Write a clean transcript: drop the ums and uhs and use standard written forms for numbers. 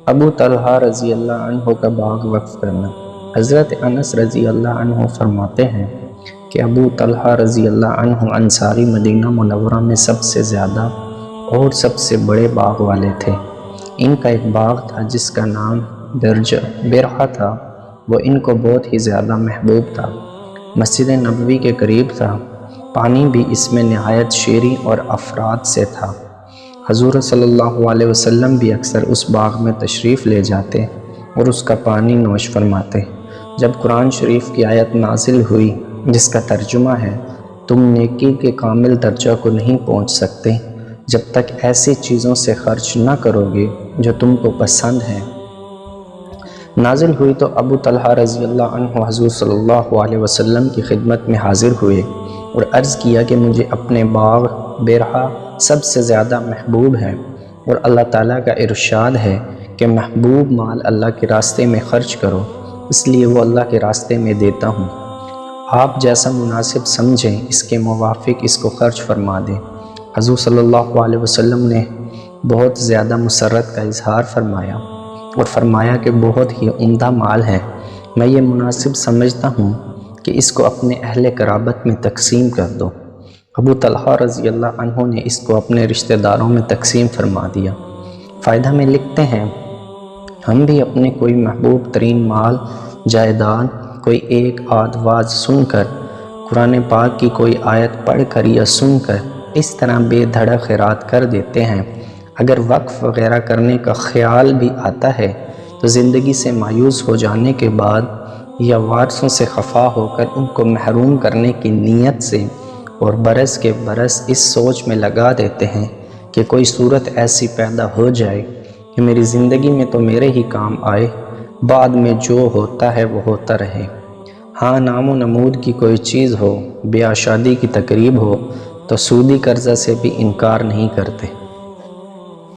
ابو طلحہ رضی اللہ عنہ کا باغ وقف کرنا۔ حضرت انس رضی اللہ عنہ فرماتے ہیں کہ ابو طلحہ رضی اللہ عنہ انصاری مدینہ منورہ میں سب سے زیادہ اور سب سے بڑے باغ والے تھے۔ ان کا ایک باغ تھا جس کا نام برحہ تھا، وہ ان کو بہت ہی زیادہ محبوب تھا، مسجد نبوی کے قریب تھا، پانی بھی اس میں نہایت شیریں اور افراد سے تھا۔ حضور صلی اللہ علیہ وسلم بھی اکثر اس باغ میں تشریف لے جاتے اور اس کا پانی نوش فرماتے۔ جب قرآن شریف کی آیت نازل ہوئی جس کا ترجمہ ہے تم نیکی کے کامل درجہ کو نہیں پہنچ سکتے جب تک ایسی چیزوں سے خرچ نہ کرو گے جو تم کو پسند ہیں، نازل ہوئی تو ابو طلحہ رضی اللہ عنہ حضور صلی اللہ علیہ وسلم کی خدمت میں حاضر ہوئے اور عرض کیا کہ مجھے اپنے باغ برحہ سب سے زیادہ محبوب ہے، اور اللہ تعالیٰ کا ارشاد ہے کہ محبوب مال اللہ کے راستے میں خرچ کرو، اس لیے وہ اللہ کے راستے میں دیتا ہوں، آپ جیسا مناسب سمجھیں اس کے موافق اس کو خرچ فرما دیں۔ حضور صلی اللہ علیہ وسلم نے بہت زیادہ مسرت کا اظہار فرمایا اور فرمایا کہ بہت ہی عمدہ مال ہے، میں یہ مناسب سمجھتا ہوں کہ اس کو اپنے اہل قرابت میں تقسیم کر دو۔ ابو طلحہ رضی اللہ عنہ نے اس کو اپنے رشتہ داروں میں تقسیم فرما دیا۔ فائدہ میں لکھتے ہیں ہم بھی اپنے کوئی محبوب ترین مال جائیداد، کوئی ایک آدھ واعظ سن کر، قرآن پاک کی کوئی آیت پڑھ کر یا سن کر اس طرح بے دھڑک خیرات کر دیتے ہیں۔ اگر وقف وغیرہ کرنے کا خیال بھی آتا ہے تو زندگی سے مایوس ہو جانے کے بعد یا وارثوں سے خفا ہو کر ان کو محروم کرنے کی نیت سے اور برس کے برس اس سوچ میں لگا دیتے ہیں کہ کوئی صورت ایسی پیدا ہو جائے کہ میری زندگی میں تو میرے ہی کام آئے، بعد میں جو ہوتا ہے وہ ہوتا رہے۔ ہاں نام و نمود کی کوئی چیز ہو، بیاہ شادی کی تقریب ہو تو سودی قرضہ سے بھی انکار نہیں کرتے۔